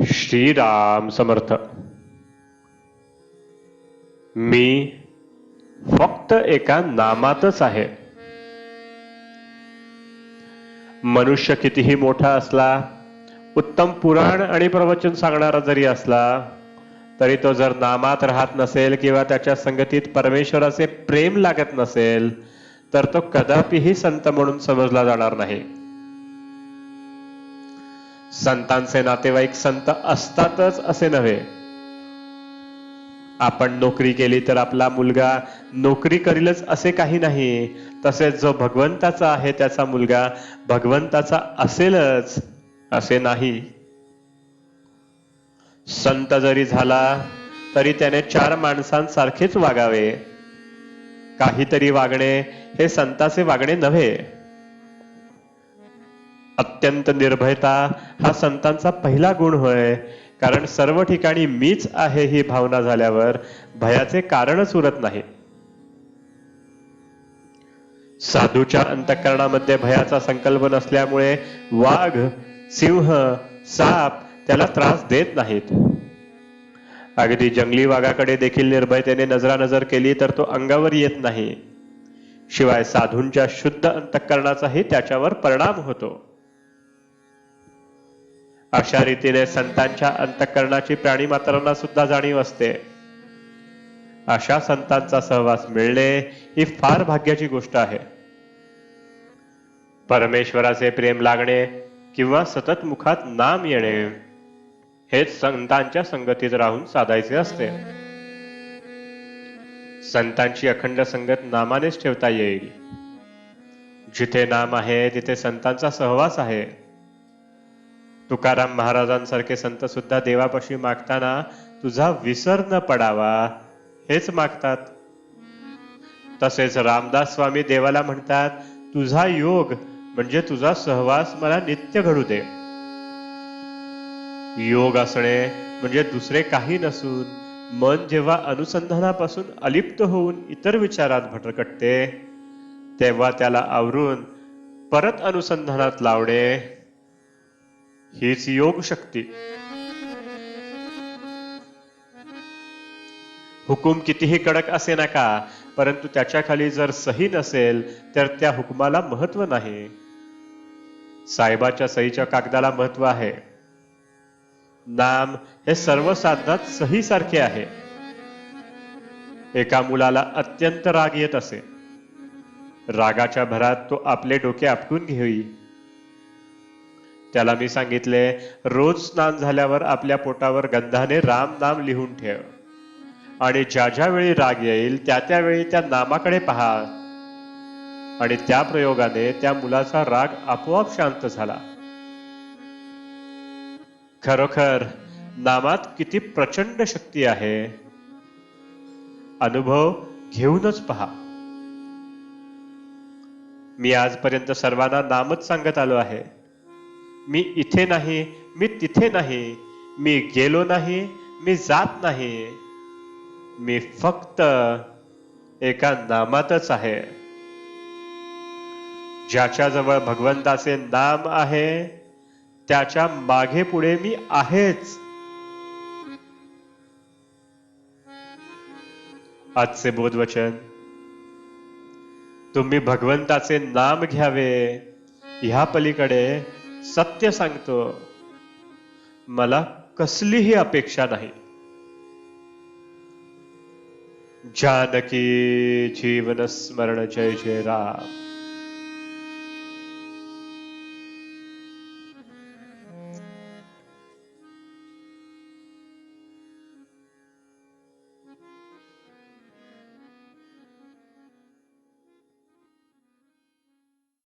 श्रीराम समर्थ. मी फक्त एका नामातच आहे. मनुष्य कितीही मोठा असला, उत्तम पुराण आणि प्रवचन सांगणारा जरी असला, तरी तो जर नामात राहत नसेल किंवा त्याच्या संगतीत परमेश्वराचे प्रेम लागत नसेल, तर तो कदापिही संत म्हणून समजला जाणार नाही. संतांचे नातेवाईक संत असतातच असे नव्हे. आपण नोकरी केली तर आपला मुलगा नोकरी करीलच असे काही नाही. तसेच जो भगवंताचा आहे त्याचा मुलगा भगवंताचा असेलच असे नाही. संत जरी झाला तरी त्याने चार माणसांसारखेच वागावे. काहीतरी वागणे हे संताचे वागणे नव्हे. अत्यंत निर्भयता हा संतांचा पहिला गुण होय. कारण सर्व ठिकाणी मीच आहे ही भावना झाल्यावर भयाचे कारणच उरत नाही. साधूच्या अंतःकरणामध्ये भयाचा संकल्प नसल्यामुळे वाघ, सिंह, साप त्याला त्रास देत नाहीत. अगदी जंगली वाघाकडे देखील निर्भयतेने नजरानजर केली तर तो अंगावर येत नाही. शिवाय साधूंच्या शुद्ध अंतःकरणाचाही त्याच्यावर परिणाम होतो. अशा रीतीने संतांच्या अंतःकरणाची प्राणीमात्रांना सुद्धा जाणीव असते. अशा संतांचा सहवास मिळणे ही फार भाग्याची गोष्ट आहे. परमेश्वराचे प्रेम लागणे किंवा सतत मुखात नाम येणे हेच संतांच्या संगतीत राहून साधायचे असते. संतांची अखंड संगत नामानेच ठेवता येईल. जिथे नाम आहे तिथे संतांचा सहवास आहे. तुकाराम महाराजांसारखे संत सुद्धा देवापाशी मागताना तुझा विसर न पडावा हेच मागतात. तसेच रामदास स्वामी देवाला म्हणतात, तुझा योग म्हणजे तुझा सहवास मला नित्य घडू दे. योग असणे म्हणजे दुसरे काही नसून मन जेव्हा अनुसंधानापासून अलिप्त होऊन इतर विचारात भटकटते तेव्हा त्याला आवरून परत अनुसंधानात लावणे हीच योग शक्ती. हुकूम कितीही कडक असे नका, परंतु त्याच्या खाली जर सही नसेल तर त्या हुकुमाला महत्व नाही. साहेबाच्या सहीच्या कागदाला महत्व आहे. नाम हे सर्व साधनात सही सारखे आहे. एका मुलाला अत्यंत राग येत असे. रागाच्या भरात तो आपले डोके आपटून घेई. त्याला मी सांगितले, रोज स्नान झाल्यावर आपल्या पोटावर गंधाने राम नाम लिहून ठेव आणि ज्या ज्या वेळी राग येईल त्या त्यावेळी त्या नामाकडे पहा. आणि त्या प्रयोगाने त्या मुलाचा राग आपोआप शांत झाला. खरोखर नामात किती प्रचंड शक्ती आहे. अनुभव घेऊनच पहा. मी आजपर्यंत सर्वांना नामच सांगत आलो आहे. मी इथे नाही, मी तिथे नाही, मी गेलो नाही, मी जात नाही. मी फक्त एका नामातच आहे. ज्याच्याजवळ भगवंताचे नाम आहे त्याच्या मागे पुढे मी आहेच. आजचे बोधवचन, तुम्ही भगवंताचे नाम घ्यावे. ह्या पलीकडे सत्य सांगतो, मला कसलीही अपेक्षा नाही. जानकी जीवन स्मरण जय जय राम.